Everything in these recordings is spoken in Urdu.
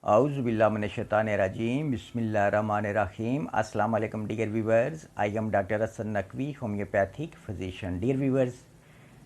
Auzu billahi minash-shaytanir-rajim. Bismillahir-rahmanir-rahim. Assalamu alaikum dear viewers. I am Dr. Hasan Naqvi, homeopathic physician. Dear viewers,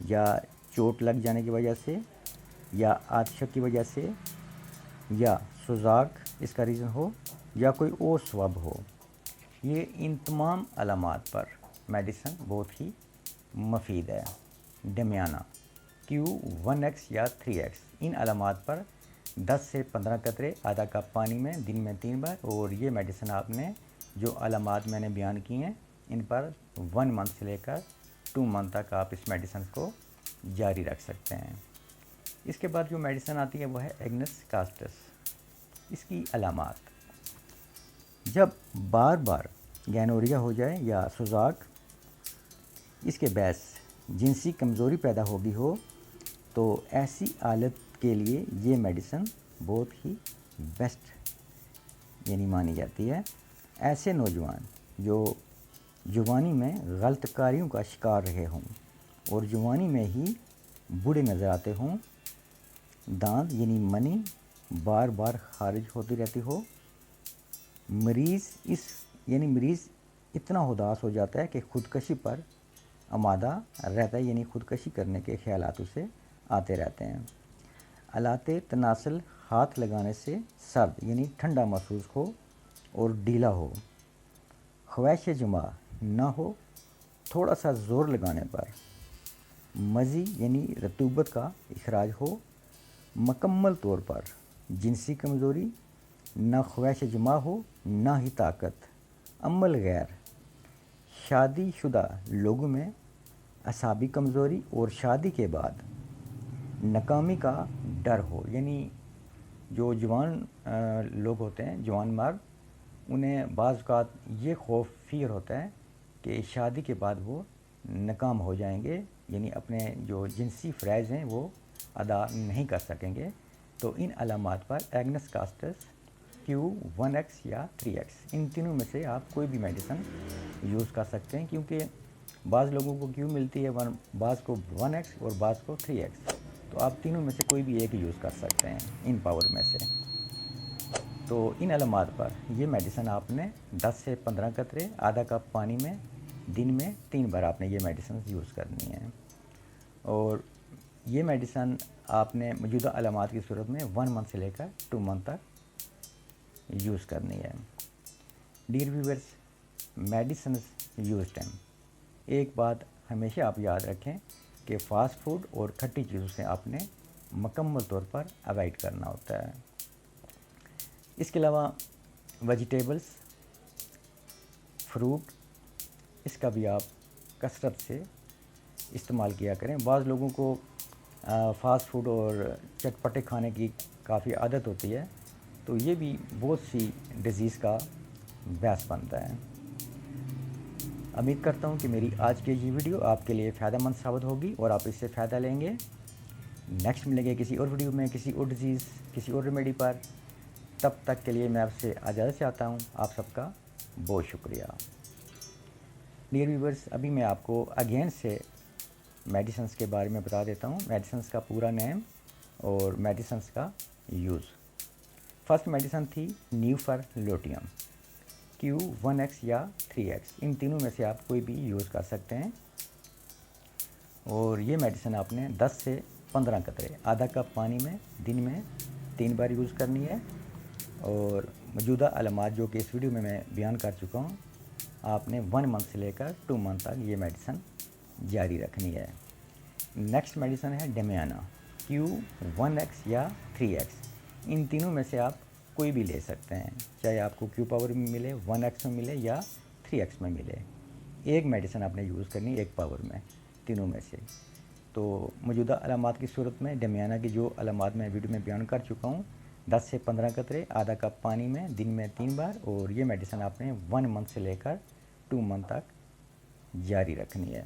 یا چوٹ لگ جانے کی وجہ سے یا آتشک کی وجہ سے یا سوزاک اس کا ریزن ہو یا کوئی اور سبب ہو، یہ ان تمام علامات پر میڈیسن بہت ہی مفید ہے۔ ڈمیانہ Q1X یا 3X، ان علامات پر 10 سے 15 قطرے آدھا کپ پانی میں دن میں 3 بار، اور یہ میڈیسن آپ نے جو علامات میں نے بیان کی ہیں ان پر 1 منتھ سے لے کر 2 منتھ تک آپ اس میڈیسن کو جاری رکھ سکتے ہیں۔ اس کے بعد جو میڈیسن آتی ہے وہ ہے ایگنس کاسٹس۔ اس کی علامات: جب بار بار گینوریا ہو جائے یا سوزاک، اس کے باعث جنسی کمزوری پیدا ہوگی ہو، تو ایسی حالت کے لیے یہ میڈیسن بہت ہی بیسٹ مانی جاتی ہے۔ ایسے نوجوان جو جوانی میں غلط کاریوں کا شکار رہے ہوں اور جوانی میں ہی بوڑھے نظر آتے ہوں، دانت منی بار بار خارج ہوتی رہتی ہو، مریض اتنا اداس ہو جاتا ہے کہ خودکشی پر آمادہ رہتا ہے، خودکشی کرنے کے خیالات اسے آتے رہتے ہیں۔ آلات تناسل ہاتھ لگانے سے سرد ٹھنڈا محسوس ہو اور ڈھیلا ہو، خواہش جماع نہ ہو، تھوڑا سا زور لگانے پر مزی رطوبت کا اخراج ہو، مکمل طور پر جنسی کمزوری، نہ خواہش جماع ہو نہ ہی طاقت، عمل غیر، شادی شدہ لوگوں میں اعصابی کمزوری اور شادی کے بعد ناکامی کا ڈر ہو، جو جوان لوگ ہوتے ہیں، جوان مرد، انہیں بعض اوقات یہ خوف فیئر ہوتا ہے کہ شادی کے بعد وہ ناکام ہو جائیں گے، اپنے جو جنسی فرائض ہیں وہ ادا نہیں کر سکیں گے۔ تو ان علامات پر ایگنس کاسٹس Q1X یا 3X، ان تینوں میں سے آپ کوئی بھی میڈیسن یوز کر سکتے ہیں، کیونکہ بعض لوگوں کو Q ملتی ہے، بعض کو 1X اور بعض کو 3X، تو آپ تینوں میں سے کوئی بھی ایک یوز کر سکتے ہیں ان پاور میں سے۔ تو ان علامات پر یہ میڈیسن آپ نے 10 سے 15 قطرے آدھا کپ پانی میں دن میں 3 بار آپ نے یہ میڈیسن یوز کرنی ہے، اور یہ میڈیسن آپ نے موجودہ علامات کی صورت میں 1 منتھ سے لے کر 2 منتھ تک یوز کرنی ہے۔ Dear viewers, medicines use time, ایک بات ہمیشہ آپ یاد رکھیں کہ فاسٹ فوڈ اور کھٹی چیزوں سے آپ نے مکمل طور پر اوائڈ کرنا ہوتا ہے۔ اس کے علاوہ ویجیٹیبلز، فروٹ، اس کا بھی آپ کثرت سے استعمال کیا کریں۔ بعض لوگوں کو فاسٹ فوڈ اور چٹپٹے کھانے کی کافی عادت ہوتی ہے، تو یہ بھی بہت سی ڈیزیز کا باعث بنتا ہے۔ امید کرتا ہوں کہ میری آج کی یہ ویڈیو آپ کے لیے فائدہ مند ثابت ہوگی اور آپ اس سے فائدہ لیں گے۔ نیکسٹ ملیں گے کسی اور ویڈیو میں، کسی اور ڈیزیز، کسی اور ریمیڈی پر۔ تب تک کے لیے میں آپ سے اجازت چاہتا ہوں۔ آپ سب کا بہت شکریہ۔ ڈیئر ویورز، ابھی میں آپ کو اگین سے میڈیسنز کے بارے میں بتا دیتا ہوں، میڈیسنز کا پورا نیم اور میڈیسنز کا یوز۔ فرسٹ میڈیسن تھی نیوفرلوٹیم، Q1X یا 3X، ان تینوں میں سے آپ کوئی بھی یوز کر سکتے ہیں، اور یہ میڈیسن آپ نے 10 سے 15 قطرے آدھا کپ پانی میں دن میں 3 بار یوز کرنی ہے، اور موجودہ علامات جو کہ اس ویڈیو میں بیان کر چکا ہوں، آپ نے 1 منتھ سے لے کر 2 منتھ تک یہ میڈیسن جاری رکھنی ہے۔ نیکسٹ میڈیسن ہے ڈمیانہ، Q1X یا 3X، ان تینوں میں سے آپ کوئی بھی لے سکتے ہیں، چاہے آپ کو Q پاور میں ملے، 1X میں ملے یا 3X میں ملے، ایک میڈیسن آپ نے یوز کرنی ایک پاور میں، تینوں میں سے۔ تو موجودہ علامات کی صورت میں ڈمیانہ کی جو علامات میں ویڈیو میں بیان کر چکا ہوں، 10 سے 15 قطرے آدھا کپ پانی میں دن میں 3 بار، اور یہ میڈیسن آپ نے 1 منتھ سے لے کر 2 منتھ تک جاری رکھنی ہے۔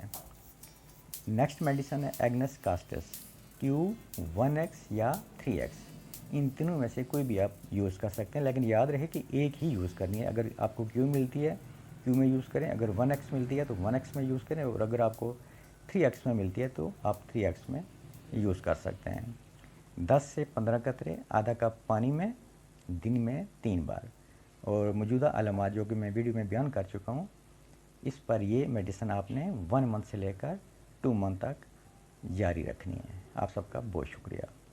نیکسٹ میڈیسن ہے ایگنس کاسٹس، Q1X یا 3X، ان تینوں میں سے کوئی بھی آپ یوز کر سکتے ہیں، لیکن یاد رہے کہ ایک ہی یوز کرنی ہے۔ اگر آپ کو Q ملتی ہے Q میں یوز کریں، اگر 1X ملتی ہے تو 1X میں یوز کریں، اور اگر آپ کو 3X میں ملتی ہے تو آپ 3X میں یوز کر سکتے ہیں۔ 10 سے 15 قطرے آدھا کپ پانی میں دن میں 3 بار، اور موجودہ علامات جو کہ میں ویڈیو میں بیان کر چکا ہوں، اس پر یہ میڈیسن آپ نے 1 منتھ سے لے کر 2 منتھ تک جاری رکھنی ہے۔ آپ سب کا بہت شکریہ۔